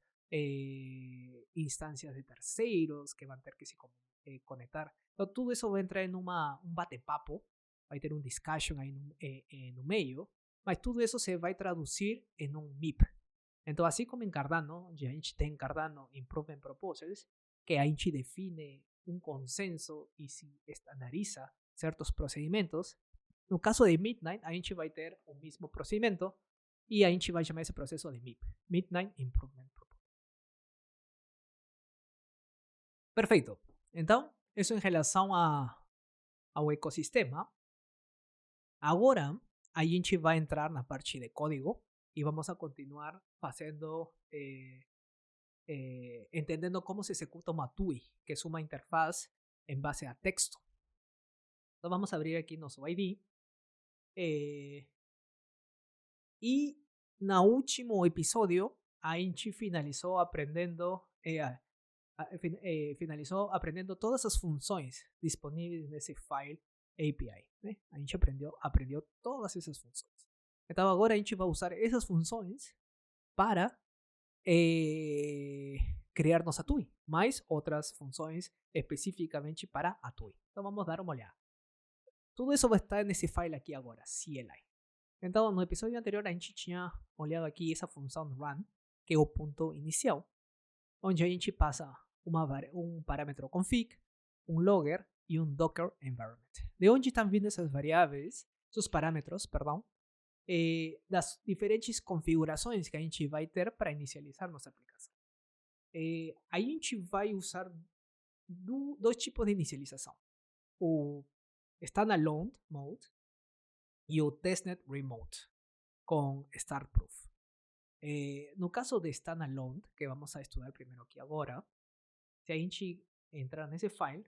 instancias de terceiros que vão ter que se conectar. Então, tudo isso vai entrar em um bate-papo, vai ter um discussion aí no meio, mas tudo isso se vai traduzir em um MIP. Então, assim como em Cardano, onde a gente tem Cardano Improvement Proposals, que a gente define um consenso e se estandariza certos procedimentos, no caso de Midnight, a gente vai ter o mesmo procedimento e a gente vai chamar esse processo de MIP, Midnight Improvement Proposal. Perfeito. Então, isso em relação ao ecossistema. Agora, a gente vai entrar na parte de código e vamos a continuar fazendo, entendendo como se executa uma TUI, que é uma interfaz em base a texto. Então, vamos abrir aqui nosso ID. E no último episódio, a gente finalizou aprendendo todas as funções disponíveis nesse file API. Né? A gente aprendeu todas essas funções. Então agora a gente vai usar essas funções para criar nossa TUI, mais outras funções especificamente para a TUI. Então vamos dar uma olhada. Tudo isso vai estar nesse file aqui agora, CLI. Então no episódio anterior a gente tinha olhado aqui essa função run, que é o ponto inicial, onde a gente passa um parâmetro config, um logger e um docker environment. De onde estão vindo essas variáveis, esses parâmetros, perdão, das diferentes configurações que a gente vai ter para inicializar nossa aplicação. A gente vai usar dois tipos de inicialização. O Standalone Mode e o Testnet Remote com Startproof. No caso de Standalone, que vamos a estudar primeiro aqui agora, se a gente entrar nesse file,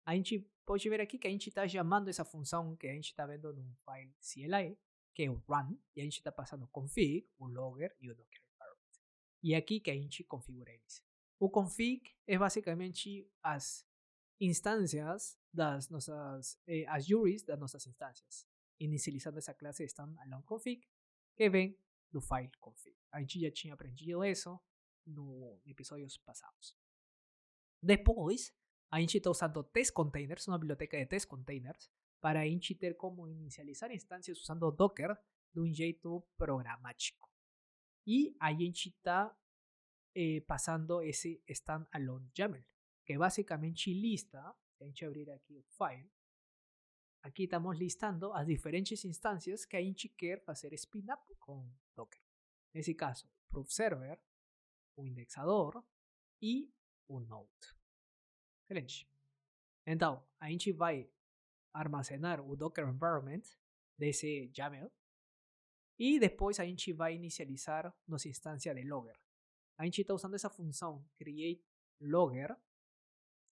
a gente pode ver aqui que a gente está chamando essa função que a gente está vendo no file CLI, que é o run, e a gente está passando o config, o logger e o docker environment. E é aqui que a gente configura eles. O config é basicamente as instâncias das nossas, as juries das nossas instâncias, inicializando essa classe standalone config, que vem do file config. A gente já tinha aprendido isso nos episódios passados. Depois, a gente está usando test containers, uma biblioteca de test containers, para a gente ter como inicializar instâncias usando Docker de um jeito programático. E a gente está passando esse standalone YAML, que basicamente lista, se a gente abrir aqui o file, aqui estamos listando as diferentes instâncias que a gente quer fazer spin-up com Docker. Nesse caso, Proof Server, o indexador e o Node. Excelente. Então, a gente vai armazenar o Docker Environment desse YAML e depois a gente vai inicializar nossa instância de logger. A gente está usando essa função create logger,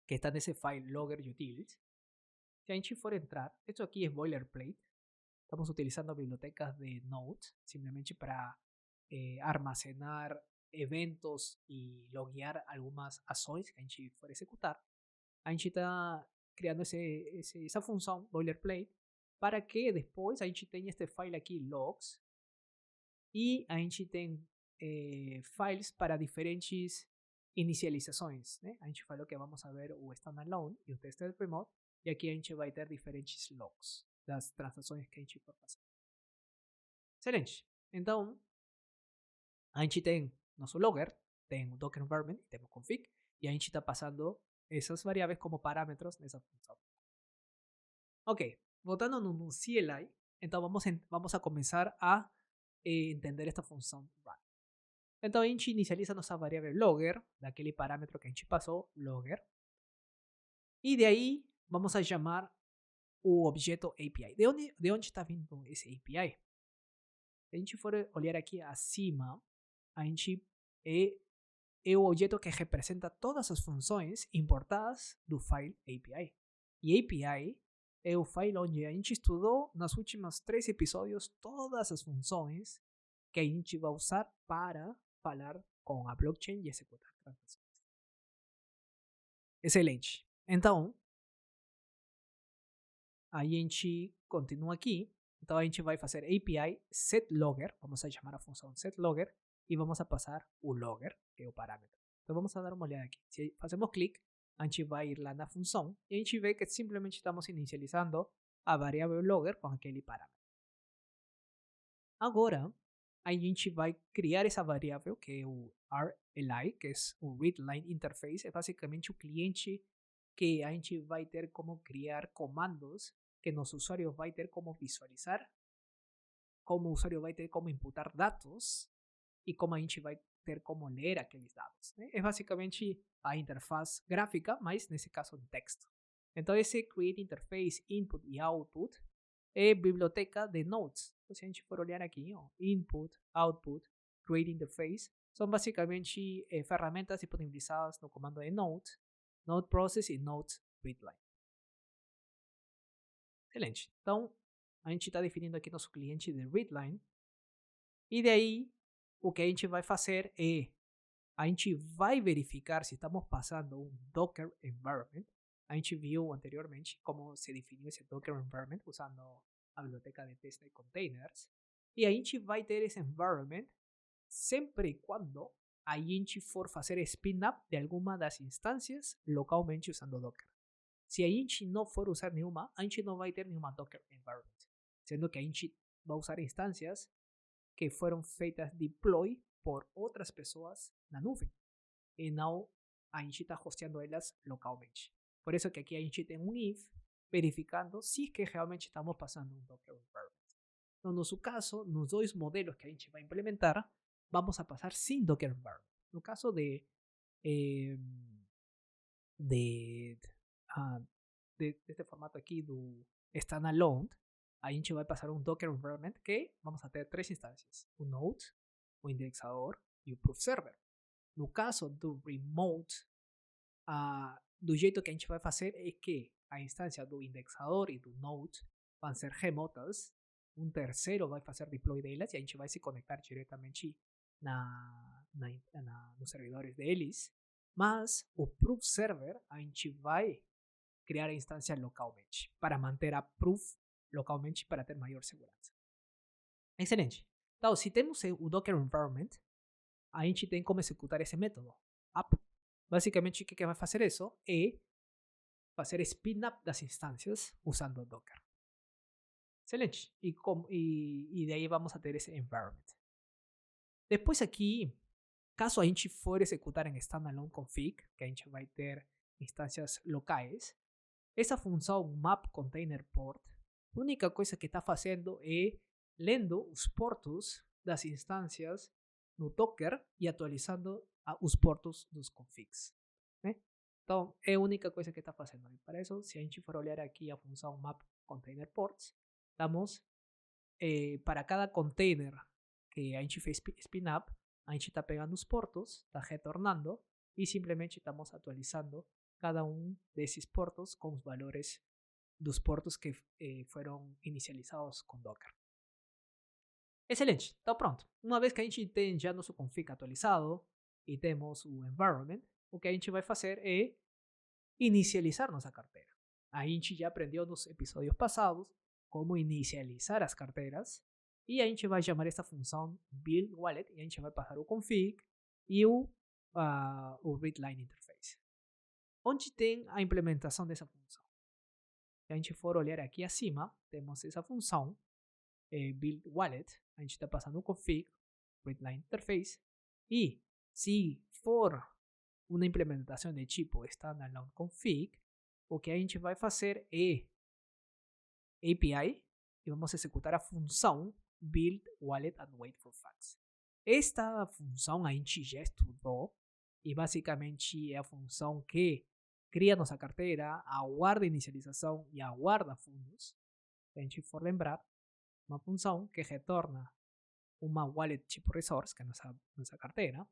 que está nesse file logger utils. Se a gente for entrar, esto aqui é boilerplate. Estamos utilizando bibliotecas de Node simplesmente para armazenar eventos e loguear algumas ações que a gente for executar. A gente está criando essa função boilerplate para que depois a gente tenha este file aqui, logs, e a gente tem files para diferentes inicializações. Né? A gente falou que vamos a ver o standalone e o tested remote, E aqui a gente vai ter diferentes logs das transações que a gente for fazer. Excelente. Então, a gente tem nosso logger, tem o Docker Environment, tem o config, e a gente está passando essas variáveis como parâmetros nessa função. Ok, voltando no CLI, então vamos a começar a entender esta função run. Então a gente inicializa nossa variável logger, daquele parâmetro que a gente passou, logger, e de aí vamos a chamar o objeto API. De onde está vindo esse API? Se a gente for olhar aqui acima, a gente é o objeto que representa todas as funções importadas do file API. E API é o file onde a gente estudou nos últimos 3 episódios todas as funções que a gente vai usar para falar com a blockchain e executar transações. Excelente. Então, a gente continua aqui. Então a gente vai fazer API setLogger, vamos a chamar a função setLogger, e vamos a passar o logger, que é o parâmetro. Então vamos a dar uma olhada aqui. Se fazemos clic, a gente vai ir lá na função e a gente vê que simplesmente estamos inicializando a variável logger com aquele parâmetro. Agora, a gente vai criar essa variável, que é o RLI, que é o Read Line Interface, é basicamente o cliente que a gente vai ter como criar comandos que nosso usuário vai ter como visualizar, como o usuário vai ter como imputar dados e como a gente vai ter como ler aqueles dados. Né? É basicamente a interface gráfica, mas nesse caso em texto. Então esse Create Interface, Input e Output é biblioteca de nodes. Então, se a gente for olhar aqui, ó, Input, Output, Create Interface, são basicamente ferramentas disponibilizadas no comando de Node, Node Process e Node Readline. Excelente. Então, a gente está definindo aqui nosso cliente de readline. E daí, o que a gente vai fazer é, a gente vai verificar se estamos passando um Docker Environment. A gente viu anteriormente como se definiu esse Docker Environment usando a biblioteca de teste de containers. E a gente vai ter esse environment sempre e quando a gente for fazer spin-up de alguma das instâncias localmente usando Docker. Se a gente não for usar nenhuma, a gente não vai ter nenhuma Docker Environment. Sendo que a gente vai usar instâncias que foram feitas deploy por outras pessoas na nuvem. E não a gente está hosteando elas localmente. Por isso que aqui a gente tem um if verificando se que realmente estamos passando um Docker Environment. No nosso caso, nos dois modelos que a gente vai implementar, vamos a passar sem Docker Environment. No caso de este formato aqui do standalone, a gente vai passar um Docker Environment que vamos a ter 3 instâncias: o Node, o indexador e o Proof Server. No caso do remote, do jeito que a gente vai fazer é que a instância do indexador e do Node vão ser remotas, um terceiro vai fazer deploy delas e a gente vai se conectar diretamente nos servidores deles, mas o Proof Server a gente vai criar a instância localmente para manter a proof localmente para ter maior segurança. Excelente. Então, se temos o Docker Environment, a gente tem como executar esse método, up. Basicamente, o que vai fazer isso é fazer spin-up das instâncias usando Docker. Excelente. E de aí vamos a ter esse environment. Depois aqui, caso a gente for executar em standalone config, que a gente vai ter instâncias locais, essa função map container port, a única coisa que está fazendo é lendo os portos das instâncias no Docker e atualizando os portos dos configs. Né? Então, é a única coisa que está fazendo. E para isso, se a gente for olhar aqui a função map container ports, estamos para cada container que a gente fez spin up, a gente está pegando os portos, está retornando e simplesmente estamos atualizando cada um desses portos com os valores dos portos que foram inicializados com Docker. Excelente, então pronto. Uma vez que a gente tem já nosso config atualizado e temos o environment, o que a gente vai fazer é inicializar nossa carteira. A gente já aprendeu nos episódios passados como inicializar as carteiras e a gente vai chamar esta função build wallet e a gente vai passar o config e o readline interface. Onde tem a implementação dessa função? Se a gente for olhar aqui acima, temos essa função, build wallet, a gente está passando o config, readline interface, e se for uma implementação de tipo standalone config, o que a gente vai fazer é API e vamos executar a função build wallet and wait for funds. Esta função a gente já estudou e basicamente é a função que cria nossa carteira, aguarda inicialização e aguarda fundos. Se a gente for lembrar, uma função que retorna uma wallet tipo resource, que é nossa carteira,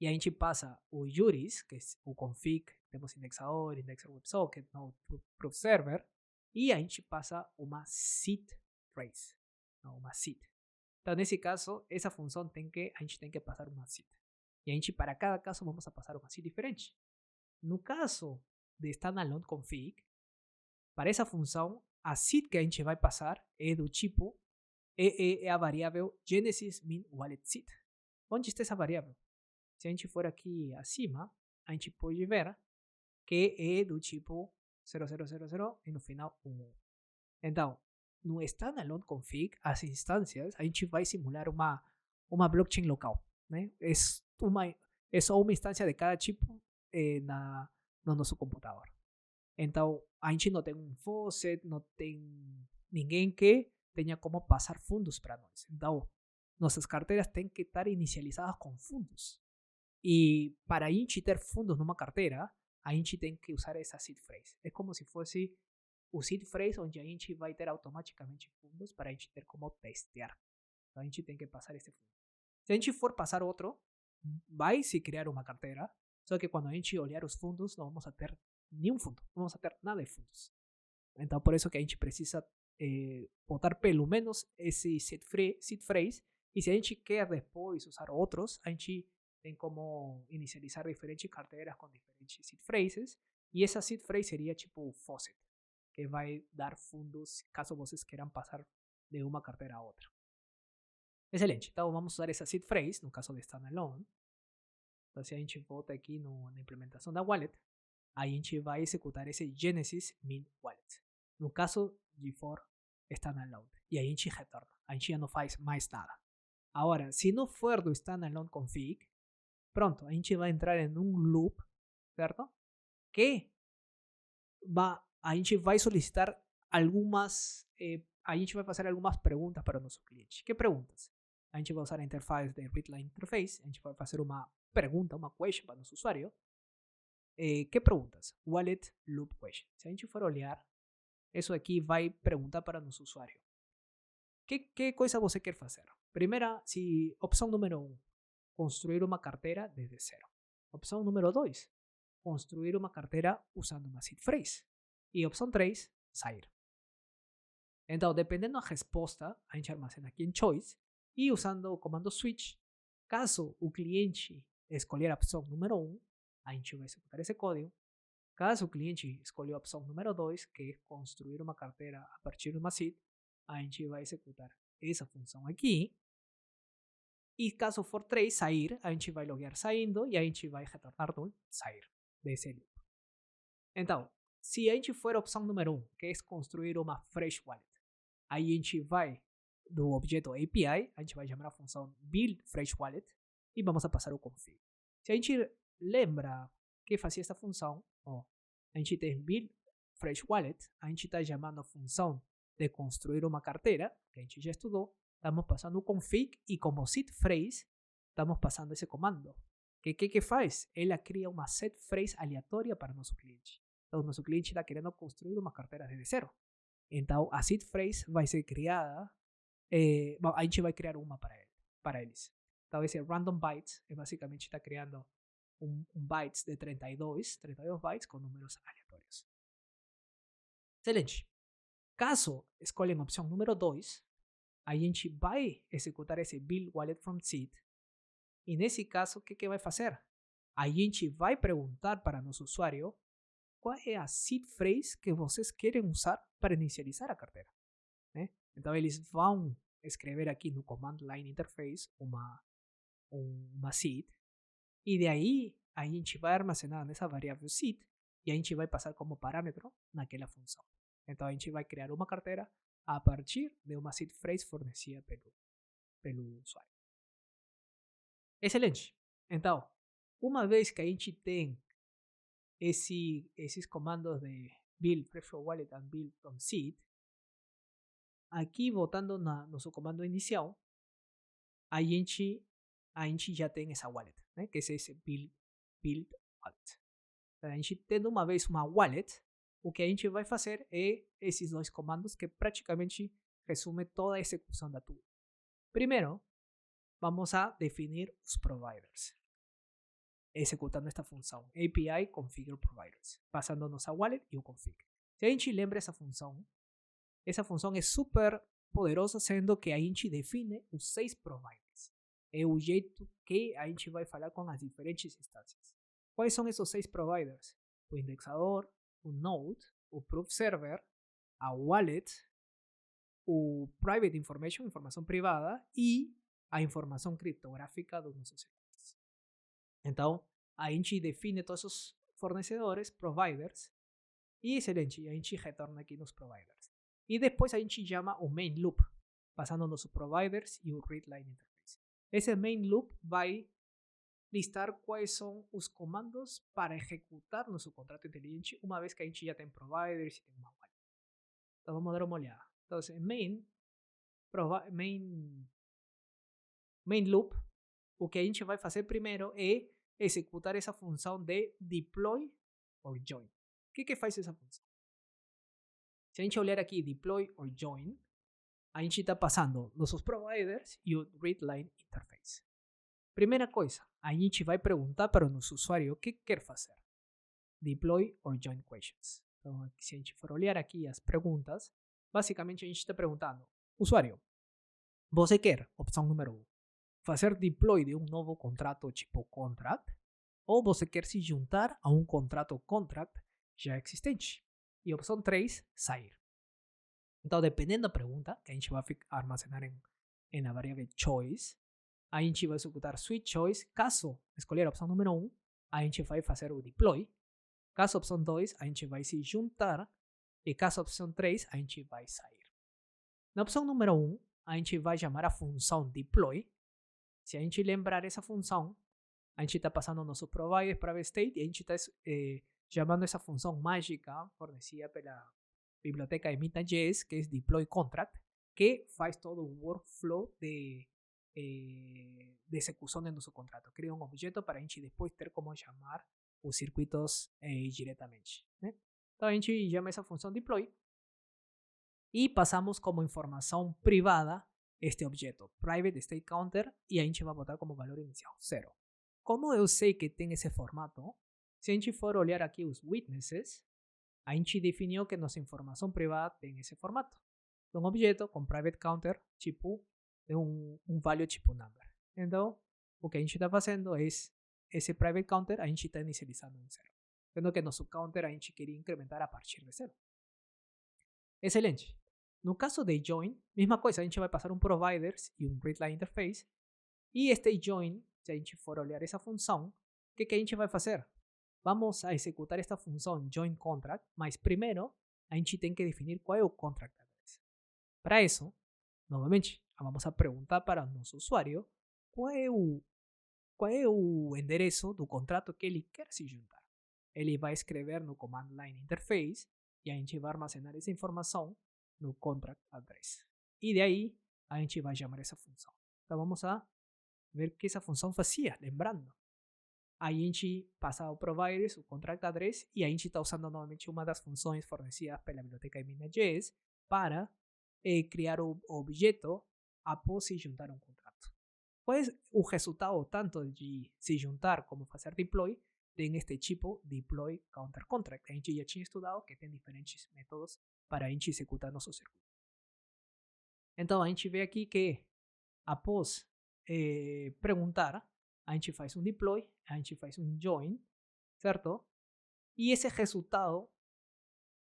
e a gente passa o URIs, que é o config, temos indexador, indexer WebSocket, node proof server, e a gente passa uma seed phrase, uma seed. Então, nesse caso, essa função a gente tem que passar uma seed. E a gente, para cada caso, vamos a passar uma seed diferente. No caso de standalone config, para essa função, a seed que a gente vai passar é do tipo, é a variável genesis min wallet seed. Onde está essa variável? Se a gente for aqui acima, a gente pode ver que é do tipo 0000 e no final 1. Então, no standalone config, as instâncias, a gente vai simular uma blockchain local, né? É só uma instância de cada tipo no nosso computador. Então, a gente não tem um faucet, não tem ninguém que tenha como passar fundos para nós. Então, nossas carteiras têm que estar inicializadas com fundos. E para a gente ter fundos numa carteira, a gente tem que usar essa seed phrase. É como se fosse o seed phrase onde a gente vai ter automaticamente fundos para a gente ter como testear. Então a gente tem que passar esse fundo. Se a gente for passar outro, vai se criar uma carteira, só que quando a gente olhar os fundos, não vamos a ter nenhum fundo, não vamos a ter nada de fundos. Então por isso que a gente precisa botar pelo menos esse seed phrase, e se a gente quer depois usar outros, a gente tem como inicializar diferentes carteiras com diferentes seed phrases, e essa seed phrase seria tipo o faucet, que vai dar fundos caso vocês queiram passar de uma carteira a outra. Excelente, então vamos usar essa seed phrase no caso de standalone. Então se a gente volta aqui na implementação da wallet, a gente vai executar esse genesis min wallet, no caso de for standalone, e a gente retorna, a gente já não faz mais nada. Agora, se não for do standalone config, pronto, a gente vai entrar em um loop, certo? Que a gente vai solicitar algumas, a gente vai fazer algumas perguntas para o nosso cliente. Que perguntas? A gente vai usar a interface de readline interface, a gente vai fazer uma pergunta, uma question para o nosso usuário. Que perguntas? Wallet loop question. Se a gente for olhar, isso aqui vai perguntar para o nosso usuário. Que coisa você quer fazer? Primeira, opção número 1, construir uma carteira desde zero. Opção número 2, construir uma carteira usando uma seed phrase. E opção 3, sair. Então, dependendo da resposta, a gente armazena aqui em choice e usando o comando switch, caso o cliente escolher a opção número 1, a gente vai executar esse código. Caso o cliente escolher a opção número 2, que é construir uma carteira a partir de uma seed, a gente vai executar essa função aqui. E caso for 3, sair, a gente vai loguear saindo e a gente vai retornar do sair desse loop. Então, se a gente for a opção número 1, que é construir uma fresh wallet, aí a gente vai do objeto API, a gente vai chamar a função build fresh wallet e vamos a passar o config. Se a gente lembra que fazia essa função, a gente tem build fresh wallet, a gente está chamando a função de construir uma carteira, que a gente já estudou, estamos passando o config e como seed phrase, estamos passando esse comando. Que faz? Ela cria uma seed phrase aleatória para nosso cliente. Então, nosso cliente está querendo construir uma carteira desde zero. Então, a seed phrase vai ser criada, a gente vai criar uma para eles. Então, esse random bytes basicamente está criando um bytes de 32 bytes com números aleatórios. Excelente. Caso escolhem a opção número 2, a gente vai executar esse build wallet from seed. E nesse caso, o que vai fazer? A gente vai perguntar para nosso usuário qual é a seed phrase que vocês querem usar para inicializar a carteira. Né? Então, eles vão escrever aqui no command line interface uma seed. E de aí, a gente vai armazenar nessa variável seed e a gente vai passar como parâmetro naquela função. Então a gente vai criar uma carteira a partir de uma seed phrase fornecida pelo usuário. Excelente. Então, uma vez que a gente tem esses comandos de build prefix wallet and build on seed, aqui voltando nosso comando inicial, a gente já tem essa wallet, né? Que é esse build wallet. Então, a gente tendo uma vez uma wallet, o que a gente vai fazer é esses dois comandos que praticamente resume toda a execução da tool. Primeiro, vamos a definir os providers, executando esta função API configure providers, passando-nos a wallet e o config. Se a gente lembra essa função é super poderosa, sendo que a gente define os 6 providers. É o jeito que a gente vai falar com as diferentes instâncias. Quais são esses 6 providers? O indexador, o node, o proof server, a wallet, o private information, informação privada, e a informação criptográfica dos nossos servidores. Então, a gente define todos esses fornecedores, providers, e excelente, a gente retorna aqui nos providers. E depois a gente chama o main loop, passando nos providers e o readline interface. Esse main loop vai listar quais são os comandos para executar nosso contrato inteligente uma vez que a gente já tem providers e tem uma wallet. Então vamos dar uma olhada. Então, main loop, o que a gente vai fazer primeiro é executar essa função de deploy or join. O que faz essa função? Se a gente olhar aqui deploy or join, a gente está passando nossos providers e o readline interface. Primeira coisa, a gente vai perguntar para o nosso usuário o que quer fazer. Deploy or join questions. Então, se a gente for olhar aqui as perguntas, basicamente a gente está perguntando, usuário, você quer, opção número 1, fazer deploy de um novo contrato tipo contract, ou você quer se juntar a um contrato contract já existente? E opção 3, sair. Então, dependendo da pergunta, que a gente vai armazenar na variável choice, a gente vai executar switch choice. Caso escolher a opção número 1, a gente vai fazer o deploy. Caso a opção 2, a gente vai se juntar. E caso a opção 3, a gente vai sair. Na opção número 1, a gente vai chamar a função deploy. Se a gente lembrar essa função, a gente está passando o nosso provider para state e a gente está chamando essa função mágica fornecida pela biblioteca Emita.js, que é deploy contract, que faz todo o workflow de execução de nosso contrato. Cria um objeto para a gente depois ter como chamar os circuitos diretamente. Né? Então a gente chama essa função deploy e passamos como informação privada este objeto, private state counter, e a gente vai botar como valor inicial 0. Como eu sei que tem esse formato, se a gente for olhar aqui os witnesses, a gente definiu que nossa informação privada tem esse formato. Um objeto com private counter tipo de um value tipo number. Então, o que a gente está fazendo é esse private counter a gente está inicializando em 0. Sendo que nosso counter a gente queria incrementar a partir de 0. Excelente. No caso de join, mesma coisa, a gente vai passar um providers e um readline interface. E este join, se a gente for olhar essa função, o que a gente vai fazer? Vamos a executar esta função join contract, mas primeiro a gente tem que definir qual é o contract address. Para isso, novamente, vamos a perguntar para o nosso usuário qual é o endereço do contrato que ele quer se juntar. Ele vai escrever no command line interface e a gente vai armazenar essa informação no contract address. E de aí a gente vai chamar essa função. Então vamos a ver o que essa função fazia, lembrando. A gente passa o providers, o contract address, e a gente está usando novamente uma das funções fornecidas pela biblioteca Emina.js para criar o objeto após se juntar a um contrato. Pues o resultado tanto de se juntar como fazer deploy tem este tipo deploy counter contract. A gente já tinha estudado que tem diferentes métodos para a gente executar nosso circuito. Então a gente vê aqui que após perguntar, a gente faz um deploy, a gente faz um join, certo? E esse resultado,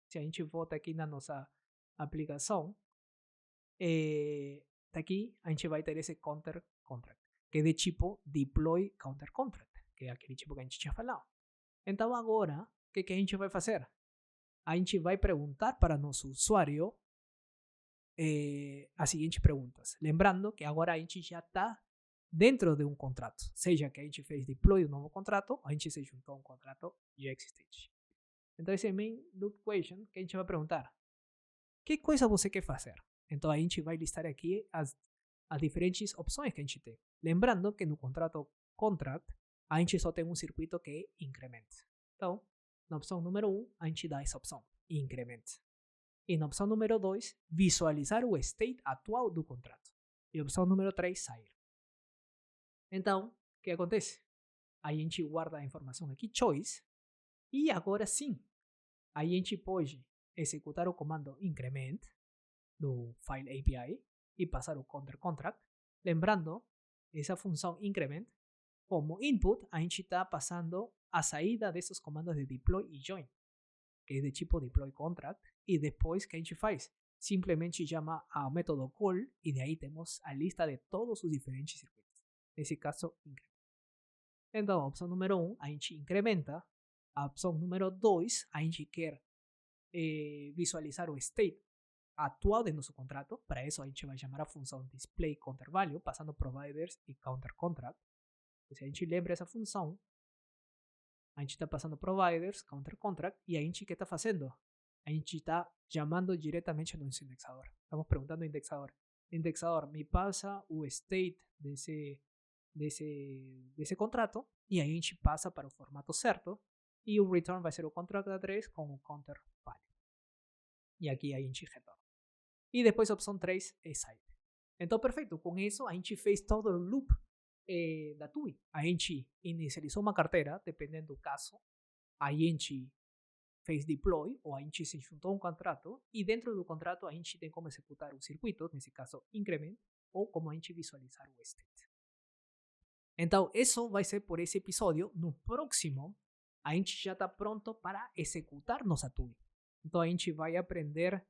se a gente volta aqui na nossa aplicação, aqui a gente vai ter esse counter contract, que é de tipo deploy counter contract, que é aquele tipo que a gente tinha falado. Então agora que a gente vai fazer? A gente vai perguntar para nosso usuário as seguintes perguntas. Lembrando que agora a gente já está dentro de um contrato. Seja que a gente fez deploy um novo contrato, ou a gente se juntou a um contrato já existente. Então, esse é o main loop question que a gente vai perguntar. Que coisa você quer fazer? Então, a gente vai listar aqui as diferentes opções que a gente tem. Lembrando que no contrato contract, a gente só tem um circuito que é increment. Então, na opção número 1, a gente dá essa opção, increment. E na opção número 2, visualizar o state atual do contrato. E a opção número 3, sair. Então, o que acontece? A gente guarda a informação aqui, choice, e agora sim, a gente pode executar o comando increment do file API e passar o counter contract. Lembrando, essa função increment, como input, a gente está passando a saída desses comandos de deploy e join, que é de tipo deploy contract, e depois que a gente faz? Simplesmente chama ao método call e de aí temos a lista de todos os diferentes circuitos. Nesse caso, increment. Então, a opção número 1, a gente incrementa. A opção número 2, a gente quer visualizar o state atual de nosso contrato. Para isso, a gente vai chamar a função display counter value, passando providers e counter contract. Se a gente lembra essa função, a gente está passando providers, counter contract, e a gente, o que está fazendo? A gente está chamando diretamente no nosso indexador. Estamos perguntando ao indexador. Indexador, me passa o state desse contrato, e a gente passa para o formato certo, e o return vai ser o contract address com o counter value. E aqui a gente retorna. E depois a opção 3 é side. Então, perfeito. Com isso, a gente fez todo o loop da TUI. A gente inicializou uma carteira, dependendo do caso. A gente fez deploy, ou a gente se juntou a um contrato, e dentro do contrato a gente tem como executar o circuito, nesse caso increment, ou como a gente visualizar o state. Então, isso vai ser por esse episódio. No próximo, a gente já está pronto para executar nossa TUI. Então, a gente vai aprender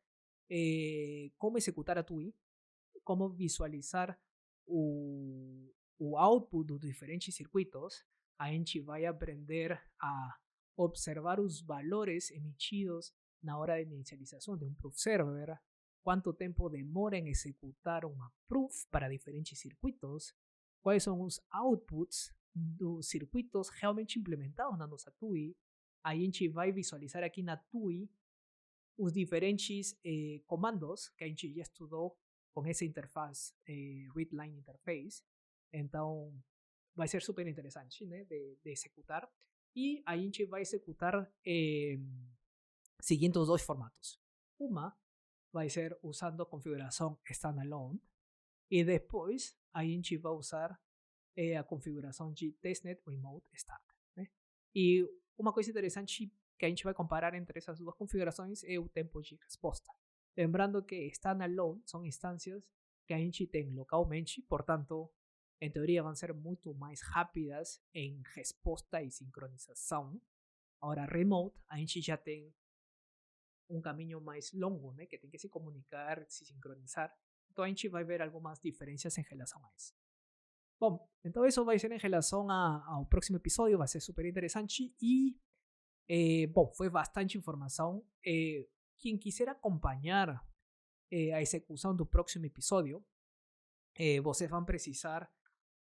como executar a TUI, como visualizar o output dos diferentes circuitos. A gente vai aprender a observar os valores emitidos na hora de inicialização de um proof server, quanto tempo demora em executar uma proof para diferentes circuitos, quais são os outputs dos circuitos realmente implementados na nossa TUI. A gente vai visualizar aqui na TUI os diferentes comandos que a gente já estudou com essa interface, readline interface. Então, vai ser super interessante, né, de executar. E a gente vai executar seguindo os dois formatos. Uma vai ser usando a configuração standalone, e depois a gente vai usar a configuração de testnet remote start, né? E uma coisa interessante que a gente vai comparar entre essas duas configurações é o tempo de resposta. Lembrando que standalone são instâncias que a gente tem localmente, portanto, em teoria vão ser muito mais rápidas em resposta e sincronização. Agora, remote, a gente já tem um caminho mais longo, né, que tem que se comunicar, se sincronizar. Então, a gente vai ver algumas diferenças em relação a isso. Bom, então isso vai ser em relação ao próximo episódio, vai ser super interessante. E, bom, foi bastante informação. Quem quiser acompanhar a execução do próximo episódio, vocês vão precisar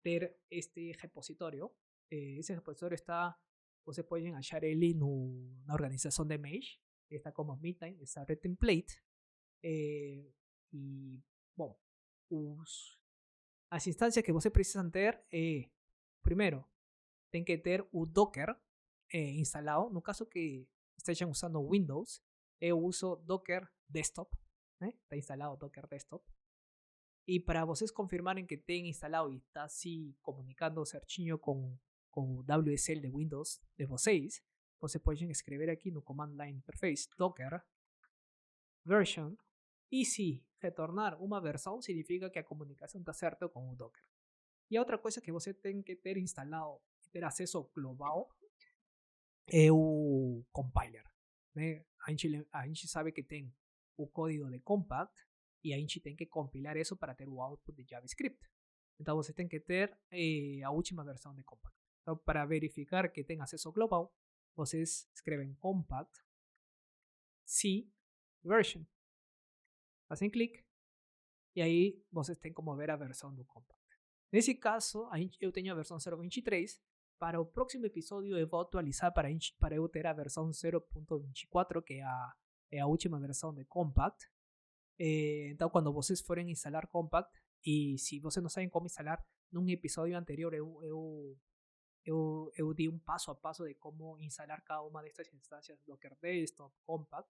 ter este repositório. Esse repositório está, vocês podem achar ele na organização de Mesh. Está como Midtime, está Red Template. E, bom, as instâncias que vocês precisam ter primeiro, tem que ter o Docker instalado. No caso que estejam usando Windows, eu uso Docker Desktop, né? Está instalado Docker Desktop. E para vocês confirmarem que tem instalado e está se comunicando certinho com o WSL de Windows de vocês, vocês podem escrever aqui no Command Line Interface Docker version. E se retornar uma versão, significa que a comunicação está certa com o Docker. E a outra coisa que você tem que ter instalado e ter acesso global é o compiler, né? A gente sabe que tem o código de Compact e a gente tem que compilar isso para ter o output de JavaScript. Então você tem que ter a última versão de Compact. Então, para verificar que tem acesso global, vocês escrevem compact C version. Fazem clique e aí vocês têm como ver a versão do compact. Nesse caso, eu tenho a versão 0.23. Para o próximo episódio eu vou atualizar para eu ter a versão 0.24, que é a última versão de compact. Então, quando vocês forem instalar compact, e se vocês não sabem como instalar, num episódio anterior eu di um passo a passo de como instalar cada uma destas instâncias Docker Desktop, Compact.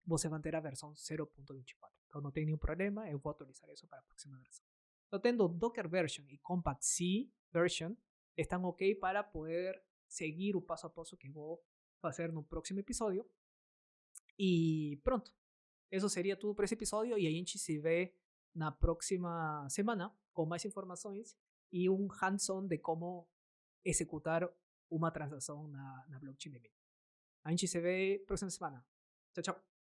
Você vai ter a versão 0.24. Então não tem nenhum problema, eu vou atualizar isso para a próxima versão. Então, tendo Docker Version e Compact C Version, estão ok para poder seguir o passo a passo que vou fazer no próximo episódio. E pronto. Eso seria tudo para esse episódio e a gente se vê na próxima semana com mais informações e um hands-on de como executar uma transação na blockchain de Mint. A gente se vê próxima semana. Tchau, tchau.